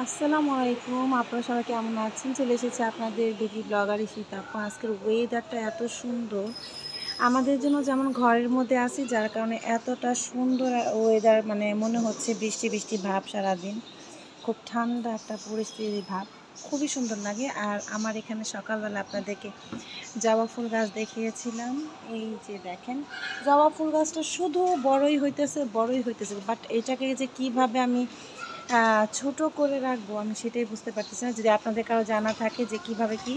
আসসালামু আলাইকুম। আপনারা সবাই কেমন আছেন? চলে এসেছি আপনাদের ডেইলি ব্লগার ঈশিতা আপু। আজকের ওয়েদারটা এত সুন্দর। আমাদের জন্য যেমন ঘরের মধ্যে আছি, যার কারণে এতটা সুন্দর ওয়েদার, মানে মনে হচ্ছে বৃষ্টি বৃষ্টি ভাব সারাদিন। খুব ঠান্ডা একটা পরিস্থিতির ভাব। খুবই সুন্দর লাগে। আর আমার এখানে সকালবেলা আপনাদেরকে জবা ফুল গাছ দেখিয়েছিলাম। এই যে দেখেন, জবা ফুল গাছটা শুধু বড়ই হইতেছে, বড়ই হইতেছে। বাট এটাকে যে কিভাবে আমি ছোট করে রাখবো, আমি সেটাই বুঝতে পারতেছি না। যদি আপনাদের কারো জানা থাকে যে কিভাবে কি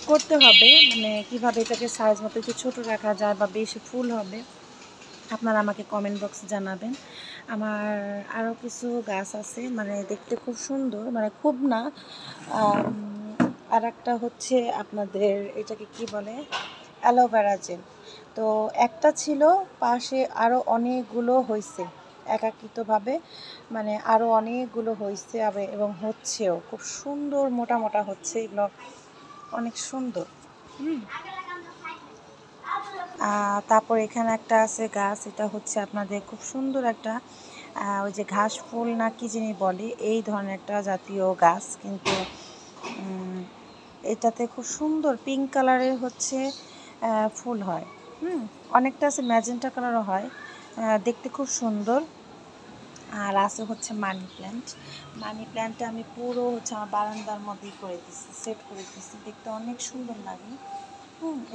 করতে হবে, মানে কিভাবে এটাকে সাইজ মতো একটু ছোট রাখা যায় বা বেশি ফুল হবে, আপনারা আমাকে কমেন্ট বক্সে জানাবেন। আমার আরও কিছু গাছ আছে, মানে দেখতে খুব সুন্দর, মানে খুব না। আর একটা হচ্ছে আপনাদের এটাকে কি বলে, অ্যালোভেরা জেল। তো একটা ছিল, পাশে আরও অনেকগুলো হয়েছে একাকিতভাবে, মানে আরও অনেকগুলো হয়েছে এবং হচ্ছেও খুব সুন্দর, মোটা মোটা হচ্ছে এগুলো, অনেক সুন্দর। তারপর এখানে একটা আছে গাছ, এটা হচ্ছে আপনাদের খুব সুন্দর একটা ওই যে ঘাস ফুল না কি যিনি বলে, এই ধরনের একটা জাতীয় গাছ, কিন্তু এটাতে খুব সুন্দর পিঙ্ক কালারের হচ্ছে ফুল হয়। অনেকটা আছে ম্যাজেন্টা কালারও হয়, দেখতে খুব সুন্দর। আর আছে হচ্ছে মানি প্ল্যান্ট। মানি প্ল্যান্টটা আমি পুরো হচ্ছে আমার বারান্দার মধ্যেই করে দিচ্ছি, সেট করে দিচ্ছি, দেখতে অনেক সুন্দর লাগে।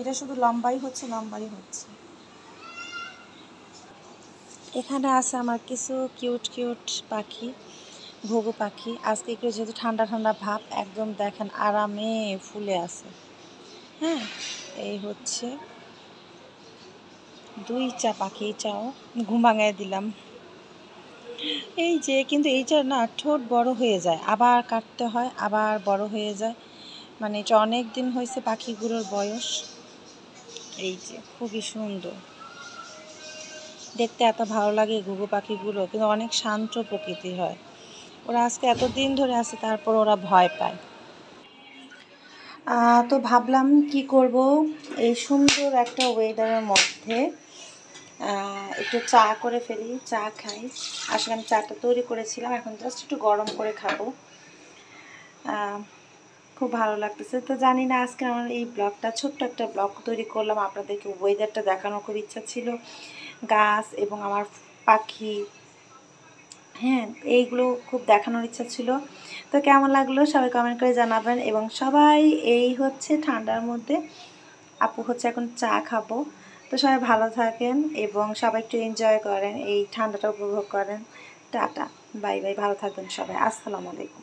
এটা শুধু লম্বাই হচ্ছে, লম্বাই হচ্ছে। এখানে আছে আমার কিছু কিউট কিউট পাখি, ঘুঘু পাখি। আজকে একটু যেহেতু ঠান্ডা ঠান্ডা ভাব, একদম দেখেন আরামে ফুলে আছে। হ্যাঁ, এই হচ্ছে দুই চা পাখি, এই চাও ঘুম ভাঙায় দিলাম। এই যে কিন্তু এইটা না ঠোঁট বড় হয়ে যায়, আবার কাটতে হয়, আবার বড় হয়ে যায়, মানে এটা অনেক দিন হয়েছে পাখিগুলোর বয়স। এই যে খুবই সুন্দর দেখতে, এত ভালো লাগে ঘুঘু পাখিগুলো, কিন্তু অনেক শান্ত প্রকৃতি হয়। ওরা আজকে এতদিন ধরে আছে, তারপর ওরা ভয় পায়। তো ভাবলাম কি করব, এই সুন্দর একটা ওয়েদারের মধ্যে একটু চা করে ফেলি, চা খাই। আসলে আমি চাটা তৈরি করেছিলাম, এখন জাস্ট একটু গরম করে খাবো। খুব ভালো লাগতেছে। তো জানি না, আজকে আমার এই ব্লগটা, ছোট্ট একটা ব্লগ তৈরি করলাম, আপনাদেরকে ওয়েদারটা দেখানোর খুব ইচ্ছা ছিল, গাছ এবং আমার পাখি, হ্যাঁ এইগুলো খুব দেখানোর ইচ্ছা ছিল। তো কেমন লাগলো সবাই কমেন্ট করে জানাবেন। এবং সবাই এই হচ্ছে ঠান্ডার মধ্যে, আপু হচ্ছে এখন চা খাবো। তো সবাই ভালো থাকেন এবং সবাই একটু এনজয় করেন, এই ঠান্ডাটা উপভোগ করেন। টাটা, বাই বাই, ভালো থাকবেন সবাই, আসসালামু আলাইকুম।